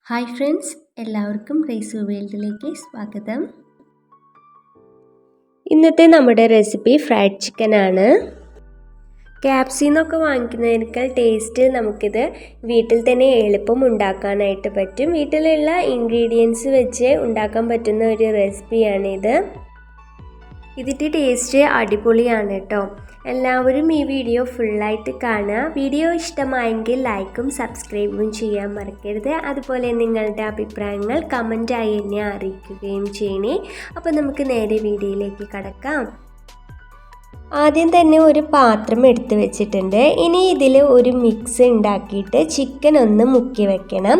Hi friends, എല്ലാവർക്കും റൈസു വേൾഡിലേക്ക് സ്വാഗതം. ഇന്നത്തെ നമ്മുടെ റെസിപ്പി ഫ്രൈഡ് ചിക്കൻ ആണ്. KFC എന്നൊക്കെ വാങ്ങിക്കുന്നതിനേക്കാൾ ടേസ്റ്റ് നമുക്കിത് വീട്ടിൽ തന്നെ എളുപ്പം ഉണ്ടാക്കാനായിട്ട് പറ്റും. വീട്ടിലുള്ള ഇൻഗ്രീഡിയൻസ് വെച്ച് ഉണ്ടാക്കാൻ പറ്റുന്ന ഒരു റെസിപ്പിയാണിത്. ഇതിൻ്റെ ടേസ്റ്റ് അടിപൊളിയാണ് കേട്ടോ. എല്ലാവരും ഈ വീഡിയോ ഫുള്ളായിട്ട് കാണുക. വീഡിയോ ഇഷ്ടമായെങ്കിൽ ലൈക്കും സബ്സ്ക്രൈബും ചെയ്യാൻ മറക്കരുത്. അതുപോലെ നിങ്ങളുടെ അഭിപ്രായങ്ങൾ കമൻറ്റായി എന്നെ അറിയിക്കുകയും ചെയ്യണേ. അപ്പോൾ നമുക്ക് നേരെ വീഡിയോയിലേക്ക് കടക്കാം. ആദ്യം തന്നെ ഒരു പാത്രം എടുത്ത് വെച്ചിട്ടുണ്ട്. ഇനി ഇതിൽ ഒരു മിക്സ് ഉണ്ടാക്കിയിട്ട് ചിക്കൻ ഒന്ന് മുക്കി വെക്കണം.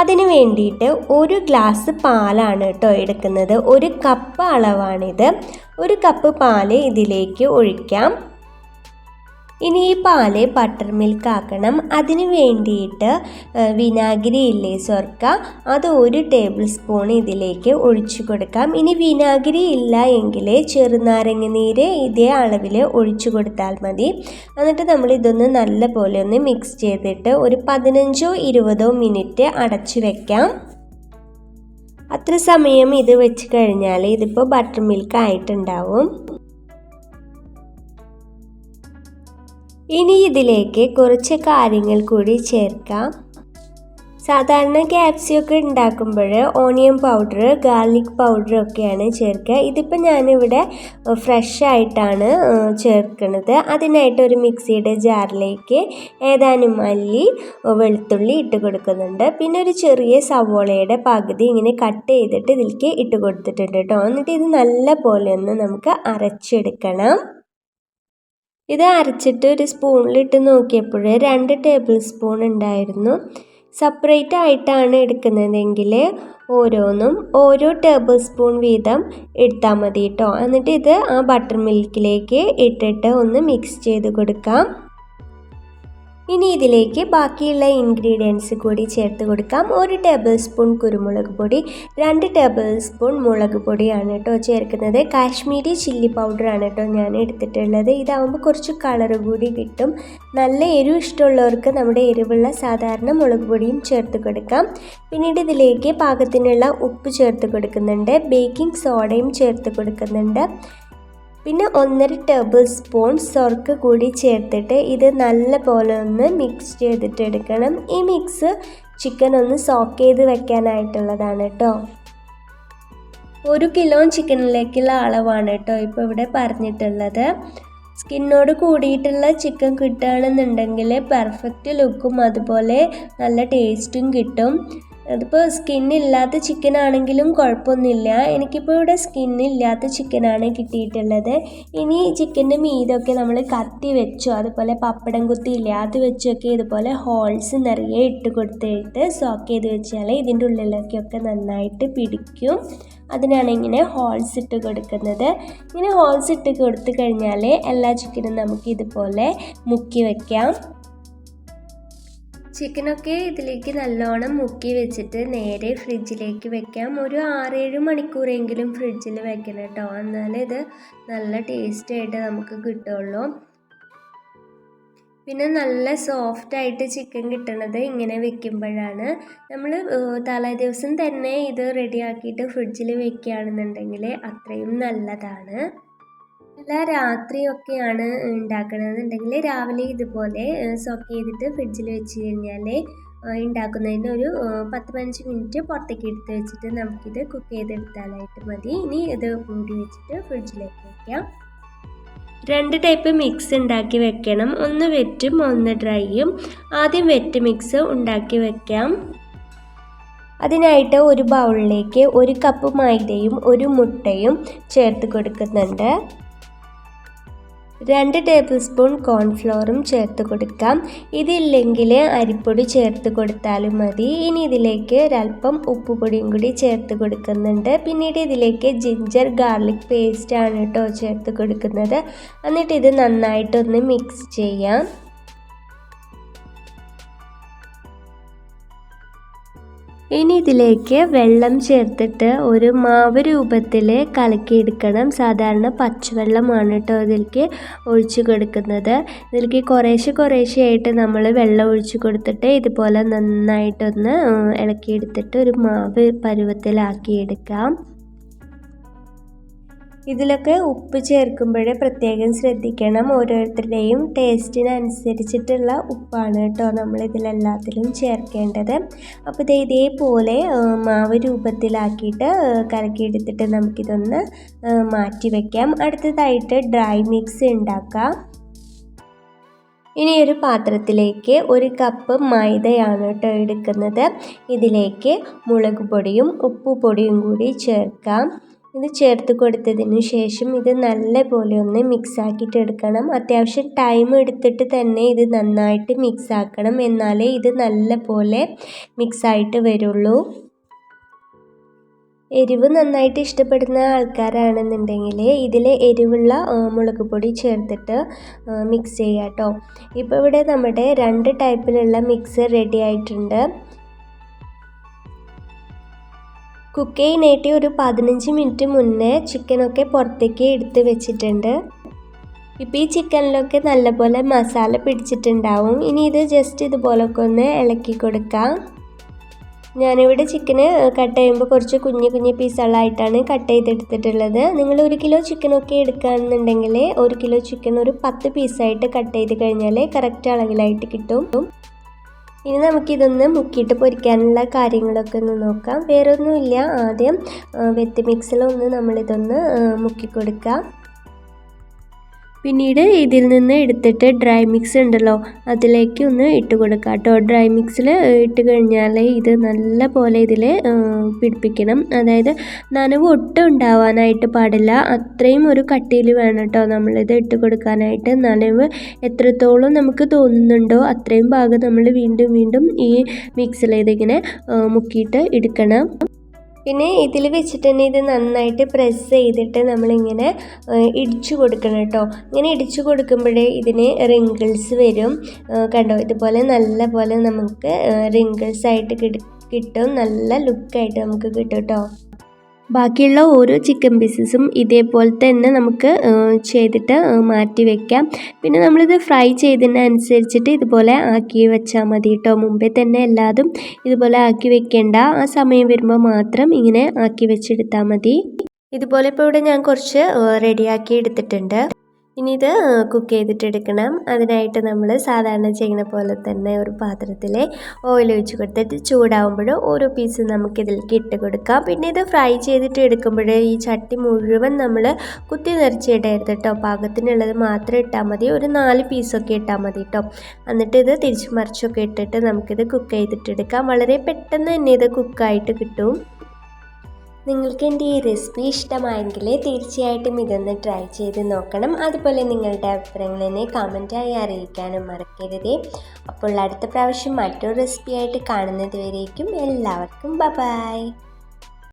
അതിന് വേണ്ടിയിട്ട് 1 ഗ്ലാസ് പാലാണ് കേട്ടോ എടുക്കുന്നത്. 1 കപ്പ് അളവാണിത്. 1 കപ്പ് പാല് ഇതിലേക്ക് ഒഴിക്കാം. ഇനി ഈ പാല് ബട്ടർ മിൽക്ക് ആക്കണം. അതിന് വേണ്ടിയിട്ട് വിനാഗിരി ഇല്ലേ, സ്വർക്ക, അത് 1 ടേബിൾ സ്പൂൺ ഇതിലേക്ക് ഒഴിച്ചു കൊടുക്കാം. ഇനി വിനാഗിരി ഇല്ല എങ്കിൽ ചെറുനാരങ്ങ നീര് ഇതേ അളവിൽ ഒഴിച്ചു കൊടുത്താൽ മതി. എന്നിട്ട് നമ്മൾ ഇതൊന്ന് നല്ല പോലെ ഒന്ന് മിക്സ് ചെയ്തിട്ട് ഒരു 15-20 മിനിറ്റ് അടച്ചു വെക്കാം. അത്ര സമയം ഇത് വെച്ച് കഴിഞ്ഞാൽ ഇതിപ്പോൾ ബട്ടർ മിൽക്ക് ആയിട്ടുണ്ടാവും. ഇനി ഇതിലേക്ക് കുറച്ച് കാര്യങ്ങൾ കൂടി ചേർക്കാം. സാധാരണ KFC ഒക്കെ ഉണ്ടാക്കുമ്പോൾ ഓണിയൻ പൗഡർ, ഗാർലിക് പൗഡർ ഒക്കെയാണ് ചേർക്കുക. ഇതിപ്പോൾ ഞാനിവിടെ ഫ്രഷ് ആയിട്ടാണ് ചേർക്കുന്നത്. അതിനായിട്ട് ഒരു മിക്സിയുടെ ജാറിലേക്ക് ഏതാനും അല്ലി വെളുത്തുള്ളി ഇട്ട് കൊടുക്കുന്നുണ്ട്. പിന്നെ ഒരു ചെറിയ സവോളയുടെ പകുതി ഇങ്ങനെ കട്ട് ചെയ്തിട്ട് ഇതിലേക്ക് ഇട്ട് കൊടുത്തിട്ടുണ്ട് കേട്ടോ. എന്നിട്ട് ഇത് നല്ല പോലെ ഒന്ന് നമുക്ക് അരച്ചെടുക്കണം. ഇത് അരച്ചിട്ട് ഒരു സ്പൂണിലിട്ട് നോക്കിയപ്പോൾ 2 ടേബിൾ സ്പൂൺ ഉണ്ടായിരുന്നു. സെപ്പറേറ്റ് ആയിട്ടാണ് എടുക്കുന്നതെങ്കിൽ ഓരോന്നും ഓരോ ടേബിൾ സ്പൂൺ വീതം എടുത്താൽ മതി കേട്ടോ. എന്നിട്ട് ഇത് ആ ബട്ടർ മിൽക്കിലേക്ക് ഇട്ടിട്ട് ഒന്ന് മിക്സ് ചെയ്ത് കൊടുക്കാം. ഇനി ഇതിലേക്ക് ബാക്കിയുള്ള ഇൻഗ്രീഡിയൻസ് കൂടി ചേർത്ത് കൊടുക്കാം. 1 ടേബിൾ സ്പൂൺ കുരുമുളക് പൊടി, 2 ടേബിൾ സ്പൂൺ മുളക് പൊടിയാണ് കേട്ടോ ചേർക്കുന്നത്. കാശ്മീരി ചില്ലി പൗഡറാണ് കേട്ടോ ഞാൻ എടുത്തിട്ടുള്ളത്. ഇതാകുമ്പോൾ കുറച്ച് കളർ കൂടി കിട്ടും. നല്ല എരിവ് ഇഷ്ടമുള്ളവർക്ക് നമ്മുടെ എരിവുള്ള സാധാരണ മുളക് പൊടിയും ചേർത്ത് കൊടുക്കാം. പിന്നീട് ഇതിലേക്ക് പാകത്തിനുള്ള ഉപ്പ് ചേർത്ത് കൊടുക്കുന്നുണ്ട്. ബേക്കിംഗ് സോഡയും ചേർത്ത് കൊടുക്കുന്നുണ്ട്. പിന്നെ 1.5 ടേബിൾ സ്പൂൺ സ്വർക്ക കൂടി ചേർത്തിട്ട് ഇത് നല്ല പോലെ ഒന്ന് മിക്സ് ചെയ്തിട്ട് എടുക്കണം. ഈ മിക്സ് ചിക്കൻ ഒന്ന് സോക്ക് ചെയ്ത് വെക്കാനായിട്ടുള്ളതാണ് കേട്ടോ. 1 കിലോ ചിക്കനിലേക്കുള്ള അളവാണ് കേട്ടോ ഇപ്പോൾ ഇവിടെ പറഞ്ഞിട്ടുള്ളത്. സ്കിന്നോട് കൂടിയിട്ടുള്ള ചിക്കൻ കിട്ടുകയാണെന്നുണ്ടെങ്കിൽ പെർഫെക്റ്റ് ലുക്കും അതുപോലെ നല്ല ടേസ്റ്റും കിട്ടും. അതിപ്പോൾ സ്കിന്നില്ലാത്ത ചിക്കൻ ആണെങ്കിലും കുഴപ്പമൊന്നുമില്ല. എനിക്കിപ്പോൾ ഇവിടെ സ്കിന്നില്ലാത്ത ചിക്കനാണ് കിട്ടിയിട്ടുള്ളത്. ഇനി ചിക്കൻ്റെ മീതൊക്കെ നമ്മൾ കത്തി വെച്ചോ അതുപോലെ പപ്പടം കുത്തിയില്ല അത് വെച്ചൊക്കെ ഇതുപോലെ ഹോൾസ് നിറയെ ഇട്ട് കൊടുത്തിട്ട് സോക്ക് ചെയ്ത് വെച്ചാൽ ഇതിൻ്റെ ഉള്ളിലേക്കൊക്കെ നന്നായിട്ട് പിടിക്കും. അതിനാണ് ഇങ്ങനെ ഹോൾസ് ഇട്ട് കൊടുക്കുന്നത്. ഇങ്ങനെ ഹോൾസ് ഇട്ട് കൊടുത്തു കഴിഞ്ഞാൽ എല്ലാ ചിക്കനും നമുക്ക് ഇതുപോലെ മുക്കി വയ്ക്കാം. ചിക്കനൊക്കെ ഇതിലേക്ക് നല്ലോണം മുക്കി വെച്ചിട്ട് നേരെ ഫ്രിഡ്ജിലേക്ക് വെക്കാം. ഒരു 6-7 മണിക്കൂറെങ്കിലും ഫ്രിഡ്ജിൽ വെക്കണം കേട്ടോ. എന്നാലേ ഇത് നല്ല ടേസ്റ്റായിട്ട് നമുക്ക് കിട്ടുള്ളൂ. പിന്നെ നല്ല സോഫ്റ്റായിട്ട് ചിക്കൻ കിട്ടണത് ഇങ്ങനെ വെക്കുമ്പോഴാണ്. നമ്മൾ തലേ ദിവസം തന്നെ ഇത് റെഡിയാക്കിയിട്ട് ഫ്രിഡ്ജിൽ വെക്കുകയാണെന്നുണ്ടെങ്കിൽ അത്രയും നല്ലതാണ്. അല്ല രാത്രിയൊക്കെയാണ് ഉണ്ടാക്കണമെന്നുണ്ടെങ്കിൽ രാവിലെ ഇതുപോലെ സോക്ക് ചെയ്തിട്ട് ഫ്രിഡ്ജിൽ വെച്ച് കഴിഞ്ഞാൽ ഉണ്ടാക്കുന്നതിന് ഒരു 10-15 മിനിറ്റ് പുറത്തേക്ക് എടുത്ത് വെച്ചിട്ട് നമുക്കിത് കുക്ക് ചെയ്തെടുത്താലായിട്ട് മതി. ഇനി ഇത് മൂടി വെച്ചിട്ട് ഫ്രിഡ്ജിലേക്ക് വയ്ക്കാം. 2 ടൈപ്പ് മിക്സ് ഉണ്ടാക്കി വെക്കണം. ഒന്ന് വെറ്റും ഒന്ന് ഡ്രൈയും. ആദ്യം വെറ്റ് മിക്സ് ഉണ്ടാക്കി വെക്കാം. അതിനായിട്ട് ഒരു ബൗളിലേക്ക് 1 കപ്പ് മൈദയും 1 മുട്ടയും ചേർത്ത് കൊടുക്കുന്നുണ്ട്. 2 ടേബിൾ സ്പൂൺ കോൺഫ്ലോറും ചേർത്ത് കൊടുക്കാം. ഇതില്ലെങ്കിൽ അരിപ്പൊടി ചേർത്ത് കൊടുത്താലും മതി. ഇനി ഇതിലേക്ക് ഒരല്പം ഉപ്പുപൊടിയും കൂടി ചേർത്ത് കൊടുക്കുന്നുണ്ട്. പിന്നീട് ഇതിലേക്ക് ജിഞ്ചർ ഗാർലിക് പേസ്റ്റാണ് കേട്ടോ ചേർത്ത് കൊടുക്കുന്നത്. എന്നിട്ട് ഇത് നന്നായിട്ടൊന്ന് മിക്സ് ചെയ്യാം. ഇനി ഇതിലേക്ക് വെള്ളം ചേർത്തിട്ട് ഒരു മാവ് രൂപത്തിൽ കലക്കിയെടുക്കണം. സാധാരണ പച്ചവെള്ളമാണ് കേട്ടോ ഇതിലേക്ക് ഒഴിച്ചു കൊടുക്കുന്നത്. ഇതിലേക്ക് കുറേശ്ശെയായിട്ട് നമ്മൾ വെള്ളം ഒഴിച്ചു കൊടുത്തിട്ട് ഇതുപോലെ നന്നായിട്ടൊന്ന് ഇളക്കിയെടുത്തിട്ട് ഒരു മാവ് പരുവത്തിലാക്കിയെടുക്കാം. ഇതിലൊക്കെ ഉപ്പ് ചേർക്കുമ്പോൾ പ്രത്യേകം ശ്രദ്ധിക്കണം. ഓരോരുത്തരുടെയും ടേസ്റ്റിനനുസരിച്ചിട്ടുള്ള ഉപ്പാണ് കേട്ടോ നമ്മളിതിലെല്ലാത്തിലും ചേർക്കേണ്ടത്. അപ്പോൾ ഇതേപോലെ മാവ് രൂപത്തിലാക്കിയിട്ട് കലക്കിയെടുത്തിട്ട് നമുക്കിതൊന്ന് മാറ്റി വയ്ക്കാം. അടുത്തതായിട്ട് ഡ്രൈ മിക്സ് ഉണ്ടാക്കാം. ഇനി ഒരു പാത്രത്തിലേക്ക് 1 കപ്പ് മൈദയാണ് കേട്ടോ എടുക്കുന്നത്. ഇതിലേക്ക് മുളക് പൊടിയും ഉപ്പുപൊടിയും കൂടി ചേർക്കാം. ഇത് ചേർത്ത് കൊടുത്തതിന് ശേഷം ഇത് നല്ലപോലെ ഒന്ന് മിക്സ് ആക്കിയിട്ട് എടുക്കണം. അത്യാവശ്യം ടൈം എടുത്തിട്ട് തന്നെ ഇത് നന്നായിട്ട് മിക്സ് ആക്കണം. എന്നാലേ ഇത് നല്ലപോലെ മിക്സായിട്ട് വരുള്ളൂ. എരിവ് നന്നായിട്ട് ഇഷ്ടപ്പെടുന്ന ആൾക്കാരാണെന്നുണ്ടെങ്കിൽ ഇതിൽ എരിവുള്ള മുളക് പൊടി ചേർത്തിട്ട് മിക്സ് ചെയ്യുക കേട്ടോ. ഇപ്പോൾ ഇവിടെ നമ്മുടെ 2 ടൈപ്പിലുള്ള മിക്സ് റെഡി ആയിട്ടുണ്ട്. കുക്ക് ചെയ്യാനായിട്ട് ഒരു 15 മിനിറ്റ് മുന്നേ ചിക്കനൊക്കെ പുറത്തേക്ക് എടുത്ത് വെച്ചിട്ടുണ്ട്. ഇപ്പോൾ ഈ ചിക്കനിലൊക്കെ നല്ലപോലെ മസാല പിടിച്ചിട്ടുണ്ടാവും. ഇനി ഇത് ജസ്റ്റ് ഇതുപോലൊക്കെ ഒന്ന് ഇളക്കി കൊടുക്കാം. ഞാനിവിടെ ചിക്കന് കട്ട് ചെയ്യുമ്പോൾ കുറച്ച് കുഞ്ഞു പീസുകളായിട്ടാണ് കട്ട് ചെയ്തെടുത്തിട്ടുള്ളത്. നിങ്ങൾ 1 കിലോ ചിക്കനൊക്കെ എടുക്കുകയാണെന്നുണ്ടെങ്കിൽ 1 കിലോ ചിക്കൻ ഒരു 10 പീസായിട്ട് കട്ട് ചെയ്ത് കഴിഞ്ഞാൽ കറക്റ്റ് അളവിലായിട്ട് കിട്ടും. ഇനി നമുക്കിതൊന്ന് മുക്കിയിട്ട് പൊരിക്കാനുള്ള കാര്യങ്ങളൊക്കെ ഒന്ന് നോക്കാം. വേറൊന്നുമില്ല, ആദ്യം വെത്ത് മിക്സിലൊന്ന് നമ്മളിതൊന്ന് മുക്കി കൊടുക്കാം. പിന്നീട് ഇതിൽ നിന്ന് എടുത്തിട്ട് ഡ്രൈ മിക്സ് ഉണ്ടല്ലോ അതിലേക്ക് ഒന്ന് ഇട്ട് കൊടുക്കുക കേട്ടോ. ഡ്രൈ മിക്സിൽ ഇട്ട് കഴിഞ്ഞാൽ ഇത് നല്ല പോലെ ഇതിൽ പിടിപ്പിക്കണം. അതായത് നനവ് ഒട്ടും ഉണ്ടാവാനായിട്ട് പാടില്ല. അത്രയും ഒരു കട്ടിയിൽ വേണം കേട്ടോ നമ്മളിത് ഇട്ട് കൊടുക്കാനായിട്ട്. നനവ് എത്രത്തോളം നമുക്ക് തോന്നുന്നുണ്ടോ അത്രയും ഭാഗം നമ്മൾ വീണ്ടും ഈ മിക്സിൽ ഇതിങ്ങനെ മുക്കിയിട്ട് എടുക്കണം. പിന്നെ ഇതിൽ വെച്ചിട്ട് തന്നെ ഇത് നന്നായിട്ട് പ്രസ് ചെയ്തിട്ട് നമ്മളിങ്ങനെ ഇടിച്ചു കൊടുക്കണം കേട്ടോ. ഇങ്ങനെ ഇടിച്ചു കൊടുക്കുമ്പോഴേ ഇതിന് റിങ്കിൾസ് വരും. കണ്ടോ, ഇതുപോലെ നല്ല പോലെ നമുക്ക് റിങ്കിൾസ് ആയിട്ട് കിട്ടും. നല്ല ലുക്കായിട്ട് നമുക്ക് കിട്ടും കേട്ടോ. ബാക്കിയുള്ള ഓരോ ചിക്കൻ പീസസും ഇതേപോലെ തന്നെ നമുക്ക് ചെയ്തിട്ട് മാറ്റി വയ്ക്കാം. പിന്നെ നമ്മളിത് ഫ്രൈ ചെയ്തതിനനുസരിച്ചിട്ട് ഇതുപോലെ ആക്കി വെച്ചാൽ മതി കേട്ടോ. മുമ്പേ തന്നെ എല്ലാതും ഇതുപോലെ ആക്കി വെക്കേണ്ട. ആ സമയം വരുമ്പോൾ മാത്രം ഇങ്ങനെ ആക്കി വെച്ചെടുത്താൽ മതി. ഇതുപോലെ ഇപ്പോൾ ഇവിടെ ഞാൻ കുറച്ച് റെഡിയാക്കി എടുത്തിട്ടുണ്ട്. ഇനി ഇത് കുക്ക് ചെയ്തിട്ടെടുക്കണം. അതിനായിട്ട് നമ്മൾ സാധാരണ ചെയ്യുന്ന പോലെ തന്നെ ഒരു പാത്രത്തിൽ ഓയിൽ ഒഴിച്ച് കൊടുത്തിട്ട് ചൂടാവുമ്പോൾ ഓരോ പീസ് നമുക്കിതിലേക്ക് ഇട്ട് കൊടുക്കാം. പിന്നെ ഇത് ഫ്രൈ ചെയ്തിട്ട് എടുക്കുമ്പോൾ ഈ ചട്ടി മുഴുവൻ നമ്മൾ കുത്തി നിറച്ചിടരുത് കേട്ടോ. പാകത്തിനുള്ളത് മാത്രം ഇട്ടാൽ മതി. ഒരു 4 പീസൊക്കെ ഇട്ടാൽ മതി കേട്ടോ. എന്നിട്ട് ഇത് തിരിച്ച് മറിച്ചൊക്കെ ഇട്ടിട്ട് നമുക്കിത് കുക്ക് ചെയ്തിട്ടെടുക്കാം. വളരെ പെട്ടെന്ന് തന്നെ ഇത് കുക്കായിട്ട് കിട്ടും. നിങ്ങൾക്ക് എൻ്റെ ഈ റെസിപ്പി ഇഷ്ടമായെങ്കിൽ തീർച്ചയായിട്ടും ഇതൊന്ന് ട്രൈ ചെയ്ത് നോക്കണം. അതുപോലെ നിങ്ങളുടെ അഭിപ്രായങ്ങൾ എന്നെ കമൻറ്റായി അറിയിക്കാനും മറക്കരുതേ. അപ്പോൾ അടുത്ത പ്രാവശ്യം മറ്റൊരു റെസിപ്പിയായിട്ട് കാണുന്നത് വരേക്കും എല്ലാവർക്കും ബൈ.